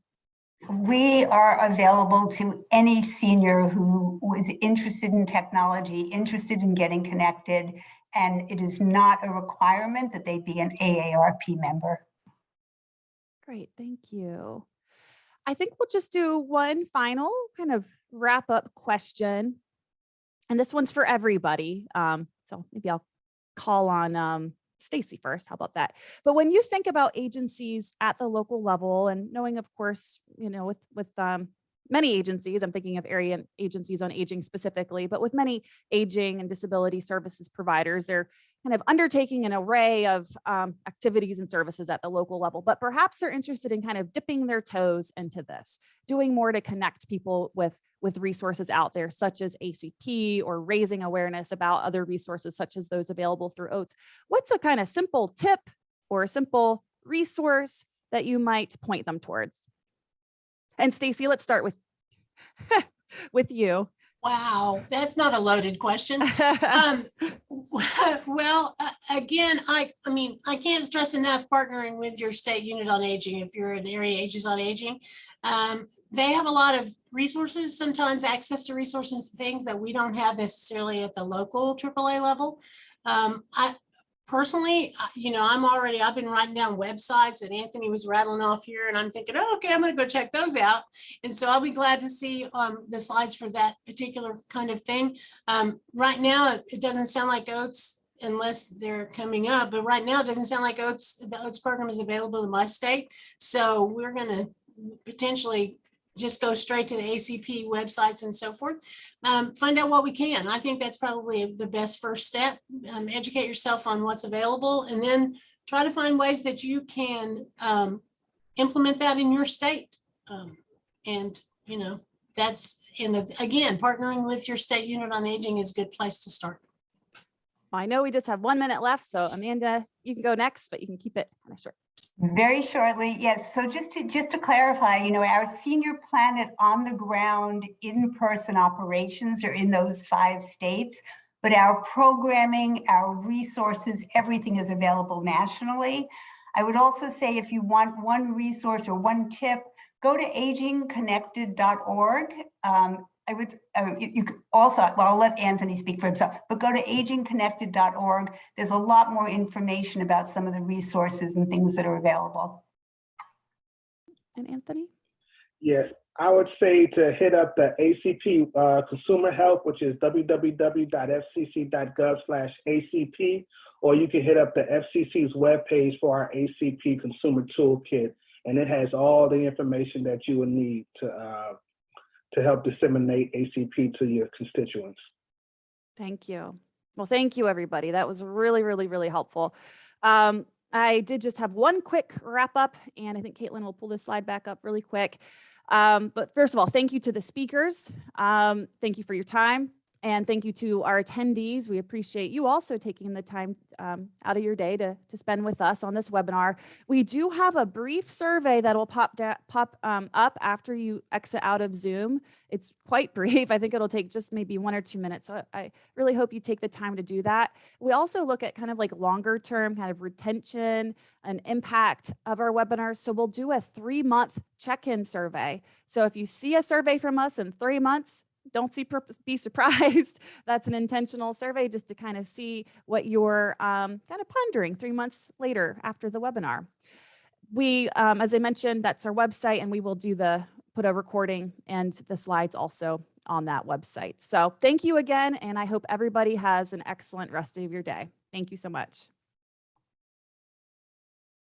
We are available to any senior who is interested in technology, interested in getting connected, and it is not a requirement that they be an AARP member. Great, thank you. I think we'll just do one final kind of wrap up question. And this one's for everybody. So maybe I'll call on Stacy first. How about that? But when you think about agencies at the local level, and knowing, of course, with many agencies, I'm thinking of area agencies on aging specifically, but with many aging and disability services providers, they're kind of undertaking an array of activities and services at the local level, but perhaps they're interested in kind of dipping their toes into this, doing more to connect people with resources out there, such as ACP, or raising awareness about other resources, such as those available through OATS. What's a kind of simple tip or a simple resource that you might point them towards? And Stacy, let's start with you. Wow, that's not a loaded question. Well, again, I mean, I can't stress enough partnering with your state unit on aging. If you're an area agency on aging, they have a lot of resources, sometimes access to resources, things that we don't have necessarily at the local AAA level. Personally, I've been writing down websites that Anthony was rattling off here, and I'm thinking, oh, okay, I'm going to go check those out. And so I'll be glad to see the slides for that particular kind of thing. Right now, it doesn't sound like OATS, unless they're coming up, but right now it doesn't sound like the OATS program is available in my state. So we're going to potentially just go straight to the ACP websites and so forth. Find out what we can. I think that's probably the best first step. Educate yourself on what's available, and then try to find ways that you can implement that in your state. That's again, partnering with your state unit on aging is a good place to start. I know we just have 1 minute left, so Amanda, you can go next, but you can keep it kind of short. Very shortly, yes. So just to clarify, our Senior Planet on the ground in-person operations are in those 5 states, but our programming, our resources, everything is available nationally. I would also say, if you want one resource or one tip, go to agingconnected.org. You could also, well, I'll let Anthony speak for himself, but go to agingconnected.org. There's a lot more information about some of the resources and things that are available. And Anthony? Yes, I would say to hit up the ACP consumer help, which is www.fcc.gov/ACP, or you can hit up the FCC's webpage for our ACP consumer toolkit, and it has all the information that you would need to to help disseminate ACP to your constituents. Thank you. Well, thank you, everybody. That was really, really, really helpful. I did just have one quick wrap up, and I think Caitlin will pull this slide back up really quick. But first of all, thank you to the speakers. Thank you for your time. And thank you to our attendees. We appreciate you also taking the time out of your day to spend with us on this webinar. We do have a brief survey that will pop up after you exit out of Zoom. It's quite brief. I think it'll take just maybe 1 or 2 minutes. So I really hope you take the time to do that. We also look at kind of like longer term kind of retention and impact of our webinars. So we'll do a 3-month check-in survey. So if you see a survey from us in 3 months, don't be surprised. That's an intentional survey just to kind of see what you're kind of pondering 3 months later after the webinar. We, as I mentioned, that's our website, and we will put a recording and the slides also on that website. So thank you again, and I hope everybody has an excellent rest of your day. Thank you so much.